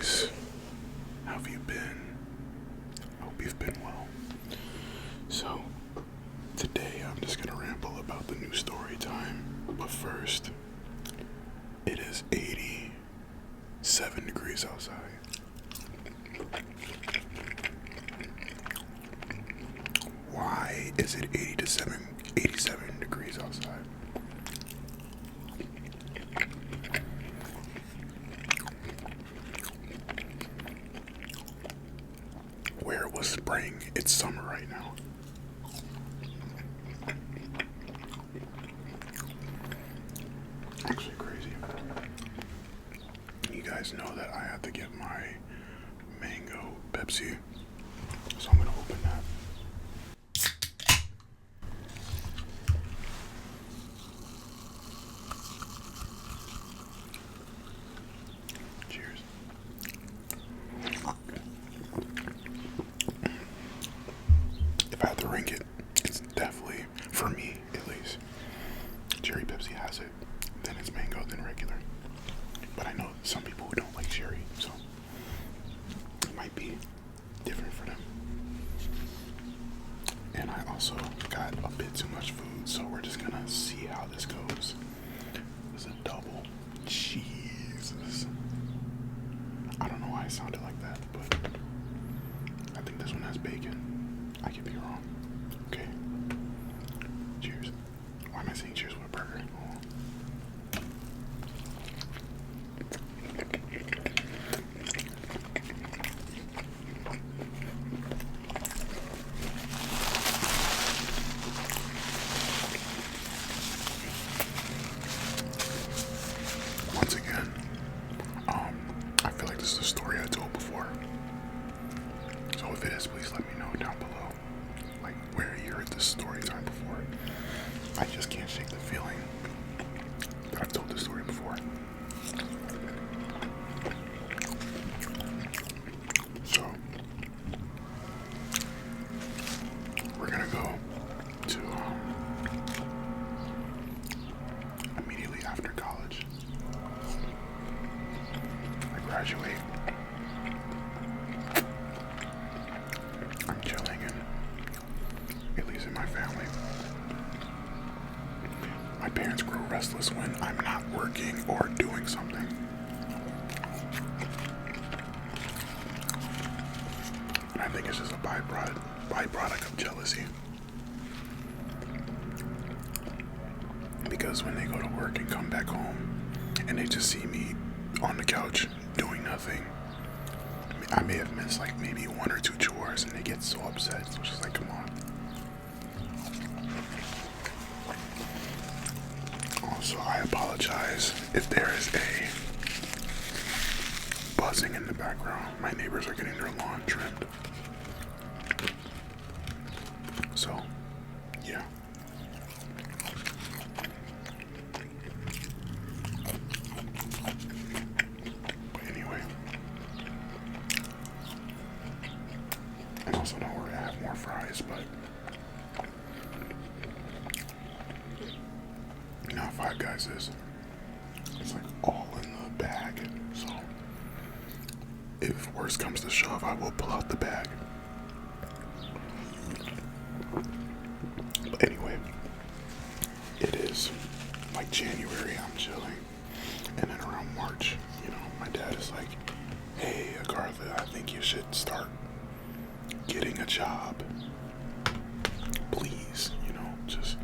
boys. How have you been? Hope you've been well. So, today I'm just gonna ramble about the new story time. But first, it is 87 degrees outside. Why is it 87 degrees outside? Where it was spring, it's summer right now. Actually crazy. You guys know that I have to get my mango Pepsi, so I'm gonna open that. Cheers. If I had to rank it, it's definitely, for me at least, cherry Pepsi has it, then it's mango, then regular. But I know some people who don't like cherry, so it might be different for them. And I also got a bit too much food, so we're just gonna see how this goes. It's a double cheese. I don't know why it sounded like that, but I think this one has bacon. I could be wrong. Okay. Cheers. Why am I saying cheers with a burger? Once again, I feel like this is a story I told before. So if it is, please let me know down below. Like where you heard this story time before. I just can't shake the feeling that I've told this story before. So we're gonna go to immediately after college. I graduate. I'm chilling, and at least in my family, my parents grow restless when I'm not working or doing something. And I think it's just a byproduct of jealousy. Because when they go to work and come back home and they just see me on the couch doing nothing, I may have missed like maybe one or two chores and they get so upset. So it's just like, come on. Also, I apologize if there is a buzzing in the background. My neighbors are getting their lawn trimmed. So, yeah. But anyway. And also don't worry, I have more fries, but you know how Five Guys is. It's like all in the bag. So if worse comes to shove, I will pull out the bag. But anyway, it is like January, I'm chilling. And then around March, you know, my dad is like, hey, Agartha, I think you should start getting a job. Please, you know, just,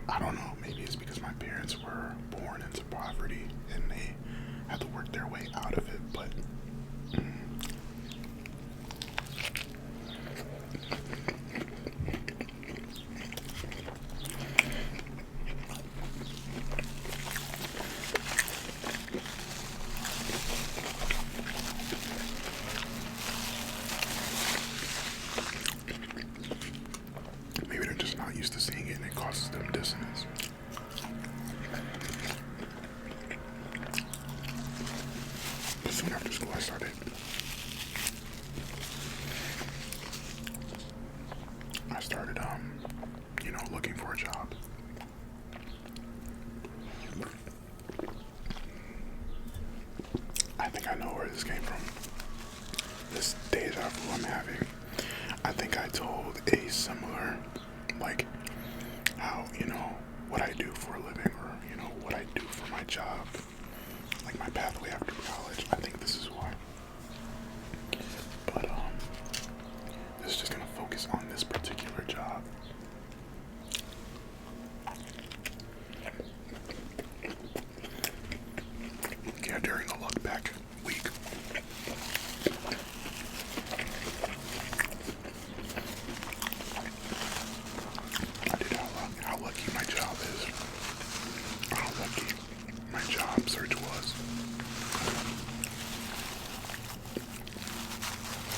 I don't know, maybe it's because my parents were born into poverty and they had to work their way out of it, but maybe they're just not used to seeing it and it causes them dissonance. But soon after school I started looking for a job. I I think I know where this came from. This deja vu I'm having. I think I told a similar, like, how, what I do for a living, or, what I do for my job, like my pathway after college. I think this is why. But, this is just gonna focus on this particular job. Yeah, during the look back week, I did how lucky my job is, how lucky my job search was.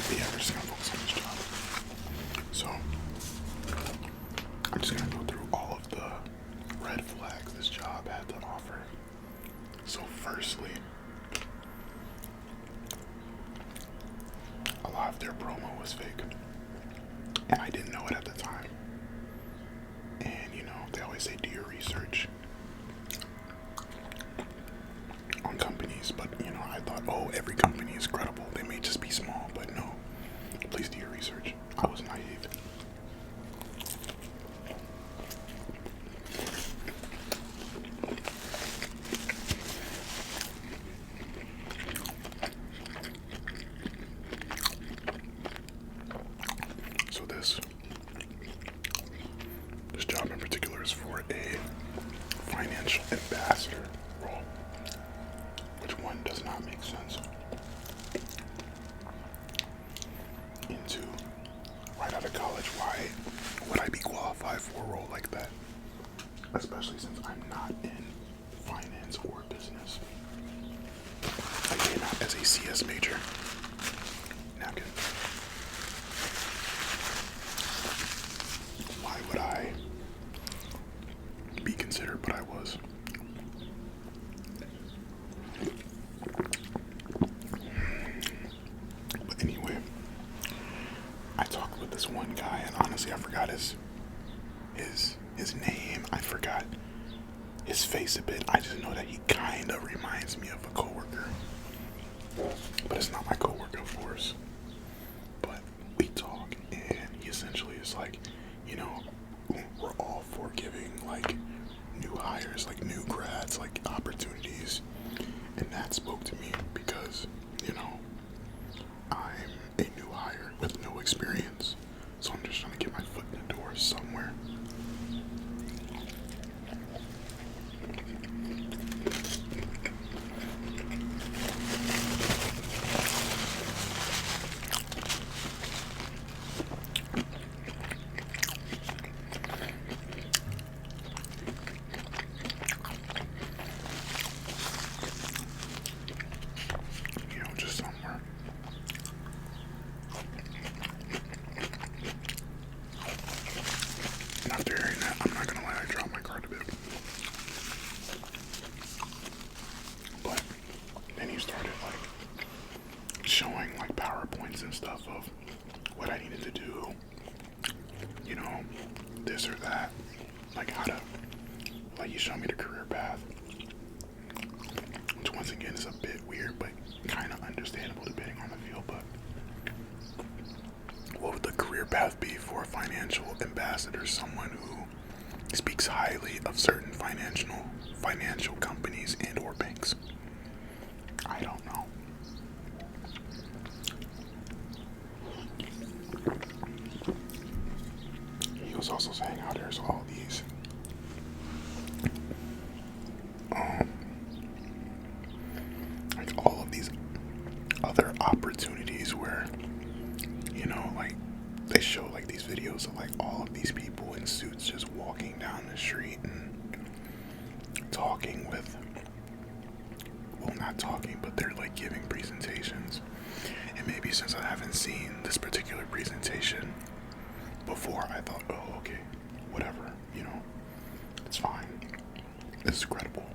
But yeah, we're just gonna focus on this job. So, I'm just gonna go through all of the red flags this job had to offer. So firstly, a lot of their promo was fake. And I didn't know it at the time. And they always say do your research on companies, but I thought, oh, every company is credible. They may just be small, but no. Please do your research. I was naive. So this job in particular is for a financial ambassador role, which one does not make sense. Into right out of college, why would I be qualified for a role like that? Especially since I'm not in finance or business. I came out as a CS major. Napkin. Why would I be considered, but I was? But anyway, I talked with this one guy, and honestly, I forgot his name. I forgot his face a bit. I just know that he kind of reminds me of a coworker, but it's not my coworker, of course. But we talk, and he essentially is like, we're all for giving like new hires, like new grads, like opportunities, and that spoke to me because I'm a new hire with no experience, so I'm just trying to get my foot in the door somewhere. Just somewhere. And after hearing that, I'm not gonna lie, I dropped my card a bit. But then he started showing PowerPoints and stuff of what I needed to do, this or that, how to, he showed me the career path, which once again is a bit weird, but kind of understandable depending on the field. But what would the career path be for a financial ambassador, someone who speaks highly of certain financial companies and or banks? I don't know. He was also saying how there's all these all of these other opportunities where they show these videos of all of these people in suits just walking down the street and talking with, well, not talking, but they're giving presentations. And maybe since I haven't seen this particular presentation before, I thought, oh, okay, whatever, it's fine. This is credible.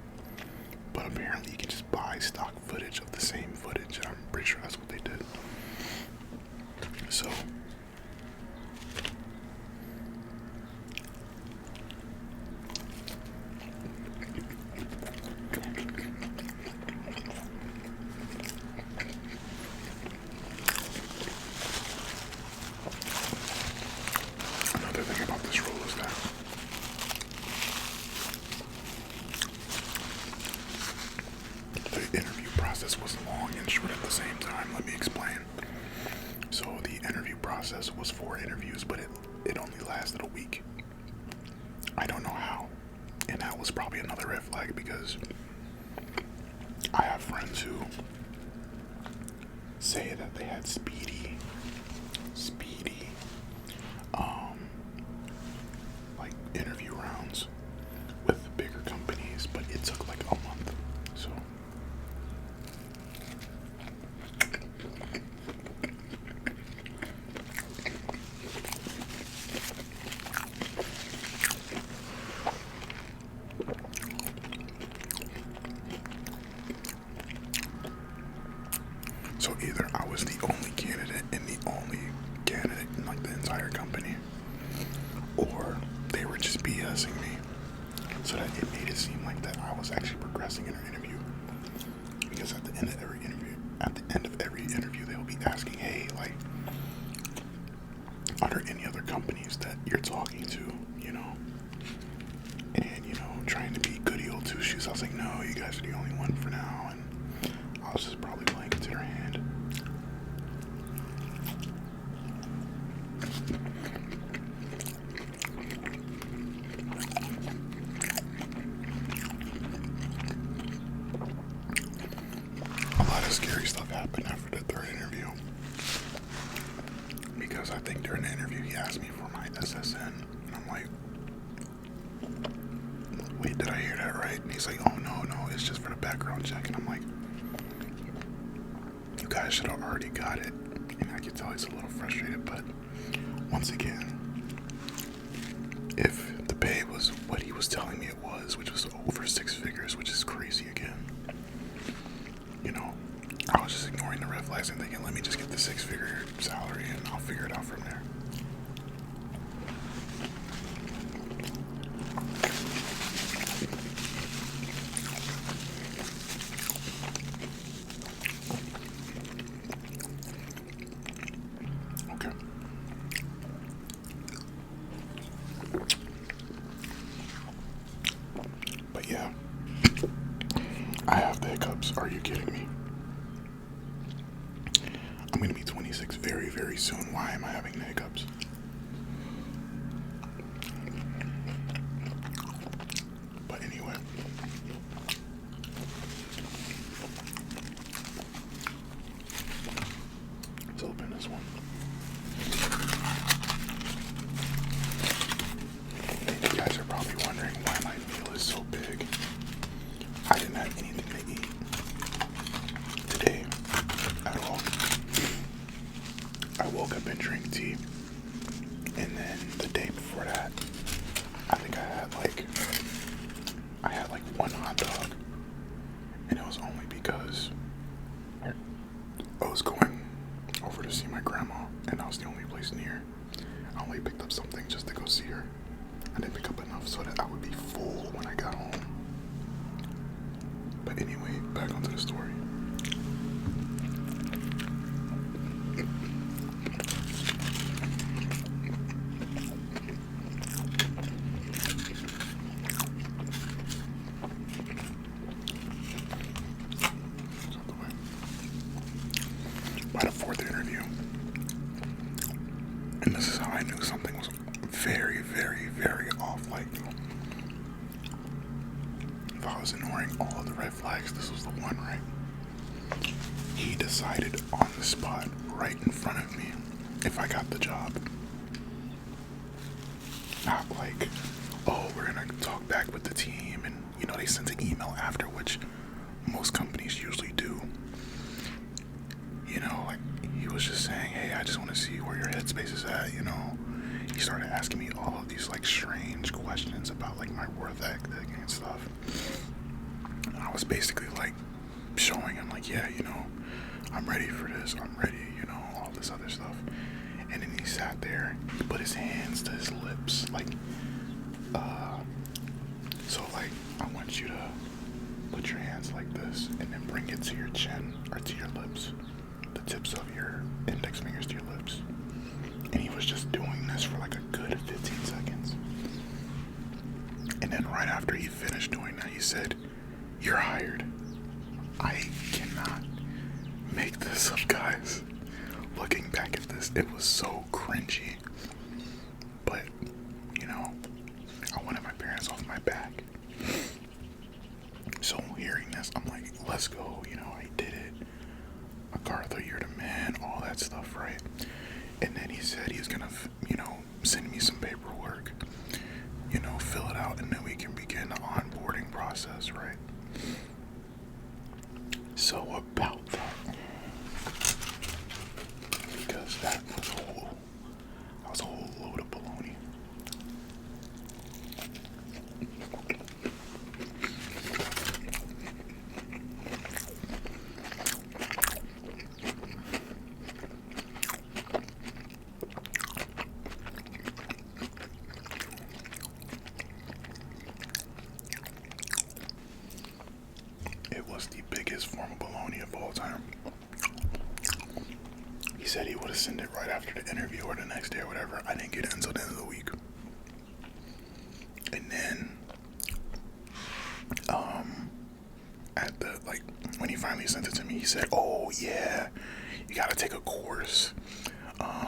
But apparently you can just buy stock footage of the same footage. I'm pretty sure that's what they did. So this was long and short at the same time. Let me explain. So the interview process was 4 interviews, but it only lasted a week. I don't know how. And that was probably another red flag because I have friends who say that they had speedy, like interview rounds with bigger companies, but it took like a month. So either I was the only candidate and the only candidate in like the entire company, or they were just BSing me, so that it made it seem like that I was actually progressing in an interview. Because at the end of every interview, they'll be asking, "Hey, like, are there any other companies that you're talking to?" And trying to be goody old two shoes. I was like, "No, you guys are the only one for now," and I was just probably playing into their hand. A lot of scary stuff happened after the 3rd interview. Because I think during the interview he asked me for my SSN. And I'm like, wait, did I hear that right? And he's like, oh no, it's just for the background check. And I'm like, you guys should have already got it. And I could tell he's a little frustrated, but once again, if the pay was what he was telling me it was, which was over 6 figures, which is crazy again, I was just ignoring the red flags and thinking, let me just get the 6-figure salary and I'll figure it out from there. Okay. But yeah, I have the hiccups. Are you kidding me? I'm going to be 26 very, very soon. Why am I having the hiccups? But anyway. Let's open this one. And you guys are probably wondering why my meal is so big. I didn't have anything to eat today at all. I woke up and drank tea, and then the day before that, I think I had like 1 hot dog, and it was only because I was going over to see my grandma, and that was the only place near. I only picked up something just to go see her. I didn't pick up enough so that I would be full when I got home. But anyway, back onto the story. By the 4th interview, and this is how I knew something was very, very, very off. Like, if I was ignoring all of the red flags, this was the one, right? He decided on the spot, right in front of me, if I got the job. Not like, oh, we're gonna talk back with the team, and they sent an email after, which most companies usually do. Like, he was just saying, hey, I just want to see where your headspace is at. He started asking me all of these like strange questions about like my work ethic and stuff. And I was basically like showing him like, yeah, I'm ready for this, I'm ready, all this other stuff. And then he sat there, he put his hands to his lips, like, so like, I want you to put your hands like this and then bring it to your chin or to your lips, the tips of your index fingers to your lips. And he was just doing this for like a good 15 seconds. And then right after he finished doing that, he said, "You're hired." I cannot So guys, looking back at this, it was so cringy. But, you know, I wanted my parents off my back. So hearing this, I'm like, let's go, you know, I did it. MacArthur, you're the man, all that stuff, right? And then he said he's gonna, you know, send me some paperwork, you know, fill it out, and then we can begin the onboarding process, right? So about that, because that was a whole load of baloney. It was the biggest form of baloney of all time. He said he would have sent it right after the interview or the next day or whatever. I didn't get it until the end of the week. And then, at the, like, when he finally sent it to me, he said, oh yeah, you gotta take a course.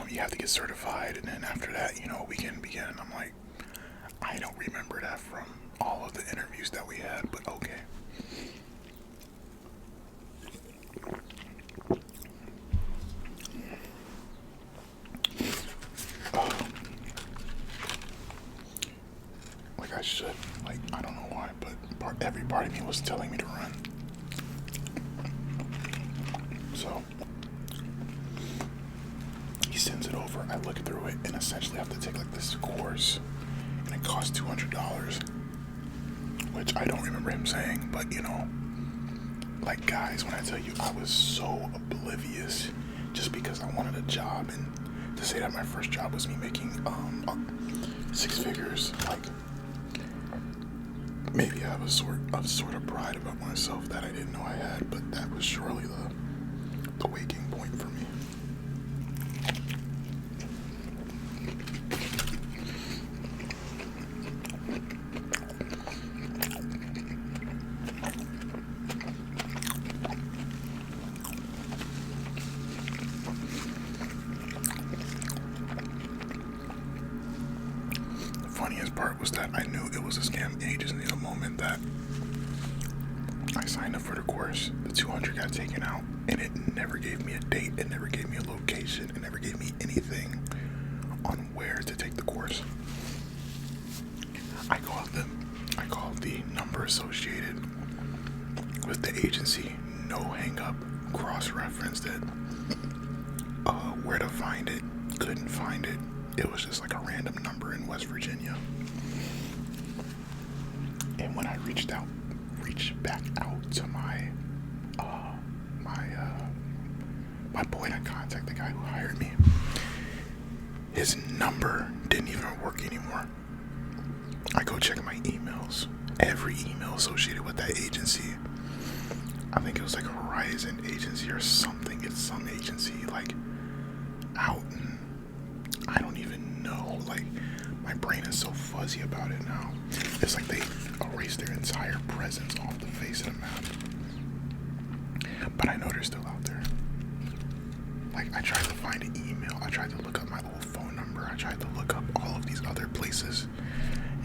You have to get certified, and then after that, you know, we can begin. And I'm like, I don't remember that from all of the interviews that we had, but okay. Like I should, like, I don't know why, but every part of me was telling me to run. So he sends it over, I look through it, and essentially have to take like this course, and it costs $200, which I don't remember him saying, but you know, like guys, when I tell you I was so oblivious just because I wanted a job, and to say that my first job was me making 6 figures, like maybe I have a sort of pride about myself that I didn't know I had, but that was surely the waking point for me. The funniest part was that I knew it was a scam agency the moment that I signed up for the course. The $200 got taken out, and it never gave me a date, it never gave me a location, it never gave me anything on where to take the course. I called the number associated with the agency, no hang up, cross-referenced it, where to find it, couldn't find it. It was just like a random number in West Virginia. And when I reached back out to my point of contact, the guy who hired me, his number didn't even work anymore. I go check my emails, every email associated with that agency. I think it was like a Horizon agency or something. It's some agency like out in, I don't even know, like my brain is so fuzzy about it now. It's like they erased their entire presence off the face of the map. But I know they're still out there. Like I tried to find an email, I tried to look up my old phone number, I tried to look up all of these other places,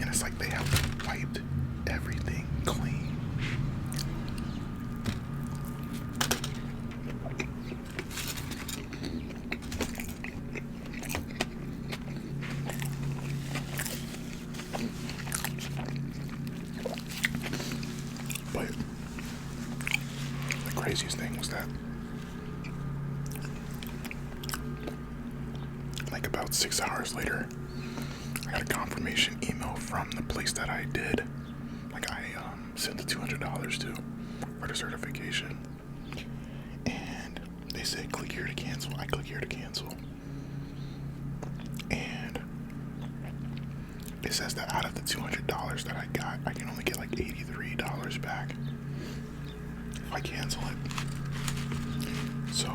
and it's like they have wiped everything clean. But the craziest thing was that like about 6 hours later, I got a confirmation email from the place that I did. Like I sent the $200 to for the certification. And they said click here to cancel. I click here to cancel. And it says that out of the $200 that I got, I can only get like $83 back if I cancel it. So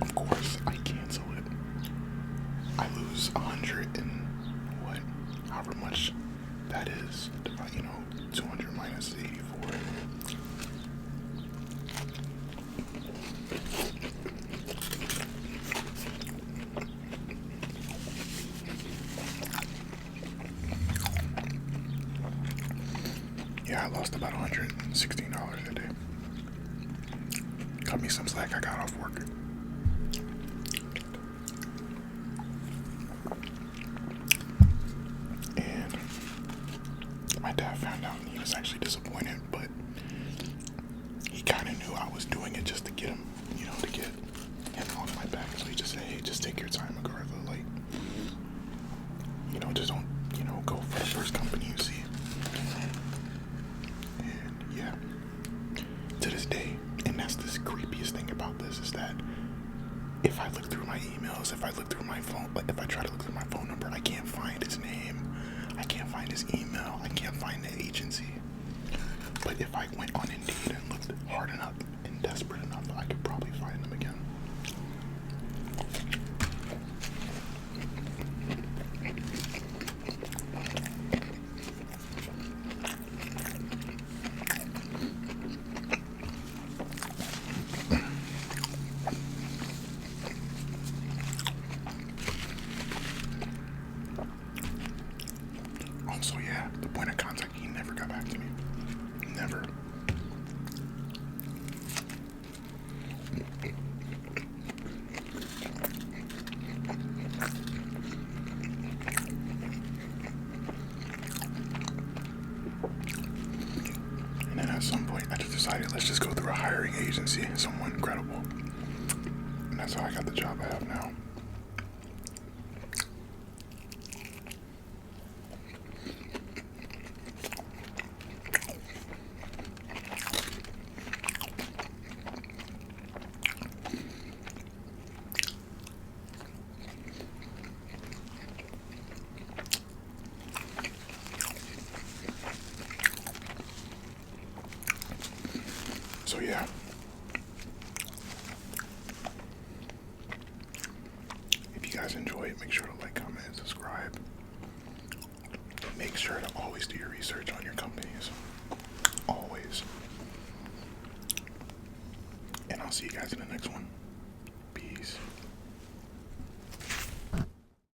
of course I cancel it. I lose 100 and what, however much that is, you know, 200 minus 84. Yeah, I lost about $116 a day. Cut me some slack, I got off work. And my dad found out and he was actually disappointed, but he kind of knew I was doing it just to get him, to get him off my back. So he just said, hey, just take your time, MacArthur. Like, just don't, go for the first company you see. And yeah, to this day, and that's the creepiest thing about this is that if I look through my emails, if I look through my phone, like if I try to look through my phone number, I can't find his name, I can't find his email, I can't find the agency. But if I went on Indeed and looked hard enough and desperate enough, I could probably find them again. Also, yeah, the point of contact, he never got back to me. Never. And then at some point, I just decided, let's just go through a hiring agency, someone credible. And that's how I got the job I have now. So yeah, if you guys enjoy it, make sure to like, comment, and subscribe. Make sure to always do your research on your companies. Always. And I'll see you guys in the next one. Peace.